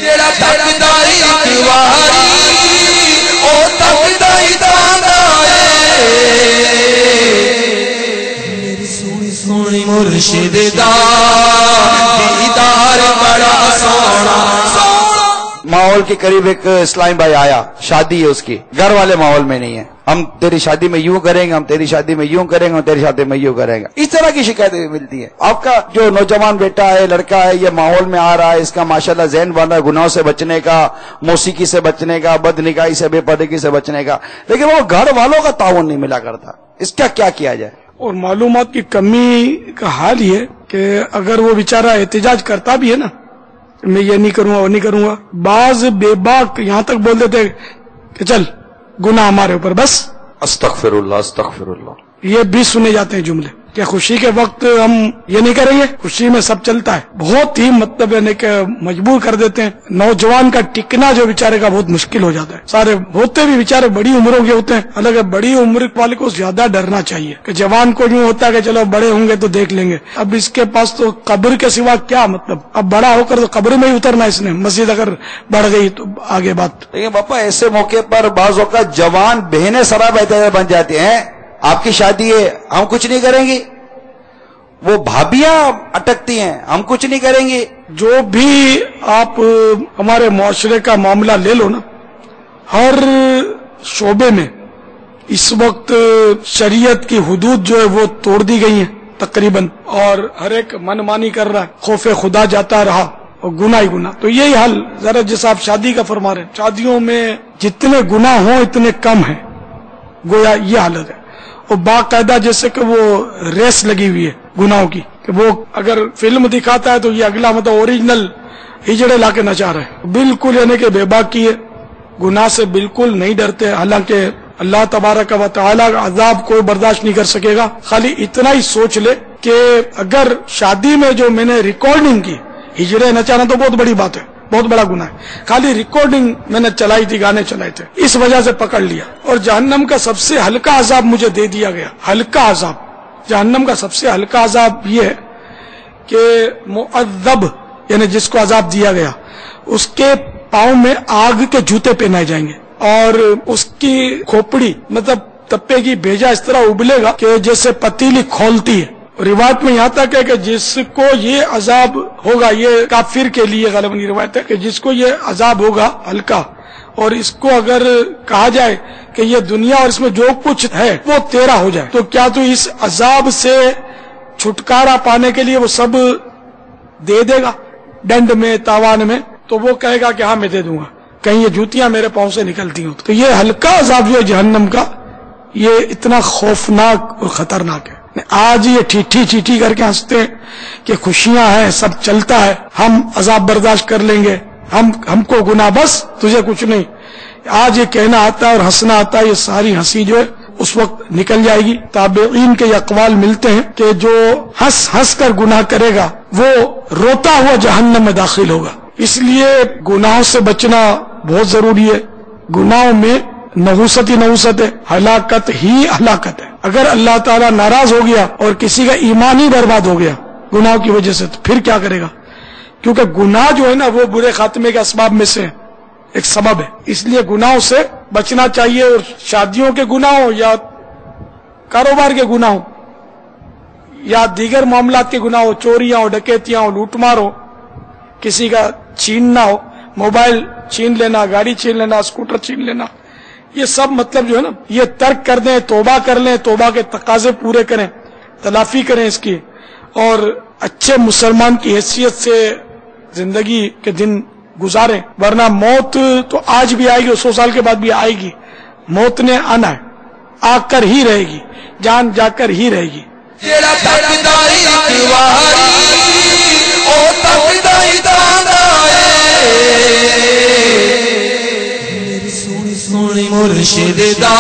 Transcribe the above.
جیڑا تکدائی اکواری او تکدائی دانا میری سونی سونی مرشد دا دیدار بڑا سونا. ماحول کے قریب ایک اسلام بھائی آیا، شادی ہے اس کی، گھر والے ماحول میں نہیں ہے، ہم تیری شادی میں یوں کریں گے، ہم تیری شادی میں یوں کریں گے، ہم تیری شادی میں یوں کریں گے. اس طرح کی شکایتیں ملتی ہیں. آپ کا جو نوجوان بیٹا ہے، لڑکا ہے، یہ ماحول میں آ رہا ہے، اس کا ماشاءاللہ ذہن بن رہا ہے گناہوں سے بچنے کا، موسیقی سے بچنے کا، بد نگاہی سے، بے پردگی سے بچنے کا، لیکن وہ گھر والوں کا تعاون نہیں ملا کرتا. اس کا کیا کیا جائے؟ اور معلومات کی کمی کا حال یہ ہے کہ اگر وہ بیچارہ احتجاج کرتا بھی ہے نا، میں یہ نہیں کروں گا وہ نہیں کروں گا، بعض بے باک یہاں تک بول دیتے کہ چل گناہ ہمارے اوپر، بس استغفر اللہ استغفر اللہ. یہ بھی سنے جاتے ہیں جملے کہ خوشی کے وقت ہم یہ نہیں کریں گے، خوشی میں سب چلتا ہے. بہت ہی مطلب یعنی کہ مجبور کر دیتے ہیں. نوجوان کا ٹکنا جو بیچارے کا بہت مشکل ہو جاتا ہے. سارے ہوتے بھی بیچارے بڑی عمروں کے ہوتے ہیں، حالانکہ بڑی عمر والے کو زیادہ ڈرنا چاہیے کہ جوان کو یوں ہوتا ہے کہ چلو بڑے ہوں گے تو دیکھ لیں گے. اب اس کے پاس تو قبر کے سوا کیا مطلب، اب بڑا ہو کر تو قبر میں ہی اترنا اس نے، مسجد اگر بڑھ گئی تو آگے بات. لیکن باپا ایسے موقع پر بعض اوقات جوان بہنیں سراب احتجاج بن جاتی ہیں. آپ کی شادی ہے، ہم کچھ نہیں کریں گی، وہ بھابیاں اٹکتی ہیں، ہم کچھ نہیں کریں گے. جو بھی آپ ہمارے معاشرے کا معاملہ لے لو نا، ہر شعبے میں اس وقت شریعت کی حدود جو ہے وہ توڑ دی گئی ہیں تقریباً، اور ہر ایک من مانی کر رہا ہے، خوف خدا جاتا رہا اور گناہ ہی گناہ. تو یہی حال ذرا جیسا آپ شادی کا فرما رہے ہیں، شادیوں میں جتنے گناہ ہوں اتنے کم ہیں، گویا یہ حالت ہے. اور باقاعدہ جیسے کہ وہ ریس لگی ہوئی ہے گناہوں کی، کہ وہ اگر فلم دکھاتا ہے تو یہ اگلا مطلب اوریجنل ہجڑے لا کے نچا رہے ہیں. بالکل یعنی کہ بے باکی ہے، گناہ سے بالکل نہیں ڈرتے. حالانکہ اللہ تبارک و تعالی کا عذاب کوئی برداشت نہیں کر سکے گا. خالی اتنا ہی سوچ لے کہ اگر شادی میں جو میں نے ریکارڈنگ کی، ہجڑے نچانا تو بہت بڑی بات ہے، بہت بڑا گناہ ہے. خالی ریکارڈنگ میں نے چلائی تھی، گانے چلائے تھے، اس وجہ سے پکڑ لیا. اور جہنم کا سب سے ہلکا عذاب مجھے دے دیا گیا. ہلکا عذاب، جہنم کا سب سے ہلکا عذاب یہ ہے کہ معذب یعنی جس کو عذاب دیا گیا، اس کے پاؤں میں آگ کے جوتے پہنائے جائیں گے، اور اس کی کھوپڑی مطلب تپے کی بھیجا اس طرح ابلے گا کہ جیسے پتیلی کھولتی ہے. روایت میں یہاں تک ہے کہ جس کو یہ عذاب ہوگا، یہ کافر کے لیے غالباً روایت ہے کہ جس کو یہ عذاب ہوگا ہلکا، اور اس کو اگر کہا جائے کہ یہ دنیا اور اس میں جو کچھ ہے وہ تیرا ہو جائے، تو کیا تو اس عذاب سے چھٹکارا پانے کے لیے وہ سب دے دے گا ڈنڈ میں تاوان میں؟ تو وہ کہے گا کہ ہاں میں دے دوں گا، کہیں یہ جوتیاں میرے پاؤں سے نکلتی ہوں. تو یہ ہلکا عذاب جو ہے جہنم کا، یہ اتنا خوفناک اور خطرناک ہے. آج یہ ٹھیٹھی کر کے ہنستے ہیں کہ خوشیاں ہیں، سب چلتا ہے، ہم عذاب برداشت کر لیں گے، ہم کو گناہ بس، تجھے کچھ نہیں. آج یہ کہنا آتا ہے اور ہنسنا آتا ہے، یہ ساری ہنسی جو ہے اس وقت نکل جائے گی. تابعین کے یہ اقوال ملتے ہیں کہ جو ہنس ہنس کر گناہ کرے گا وہ روتا ہوا جہنم میں داخل ہوگا. اس لیے گناہوں سے بچنا بہت ضروری ہے. گناہوں میں نحوست ہی نحوست ہے، ہلاکت ہی ہلاکت ہے. اگر اللہ تعالیٰ ناراض ہو گیا اور کسی کا ایمان ہی برباد ہو گیا گناہوں کی وجہ سے، تو پھر کیا کرے گا؟ کیونکہ گناہ جو ہے نا وہ برے خاتمے کے اسباب میں سے ایک سبب ہے. اس لیے گناہوں سے بچنا چاہیے. اور شادیوں کے گناہ ہو یا کاروبار کے گناہ ہو یا دیگر معاملات کے گناہ ہو، چوریاں ہو، ڈکیتیاں ہو، لوٹ مار ہو، کسی کا چھیننا ہو، موبائل چھین لینا، گاڑی چھین لینا، اسکوٹر چھین لینا، یہ سب مطلب جو ہے نا یہ ترک کر دیں، توبہ کر لیں، توبہ کے تقاضے پورے کریں، تلافی کریں اس کی، اور اچھے مسلمان کی حیثیت سے زندگی کے دن گزاریں. ورنہ موت تو آج بھی آئے گی، 100 سال کے بعد بھی آئے گی. موت نے آنا ہے، آ کر ہی رہے گی، جان جا کر ہی رہے گی. جیڑا تکدائی اکواری او تکدائی دانا میری سونی سونی مرشد دا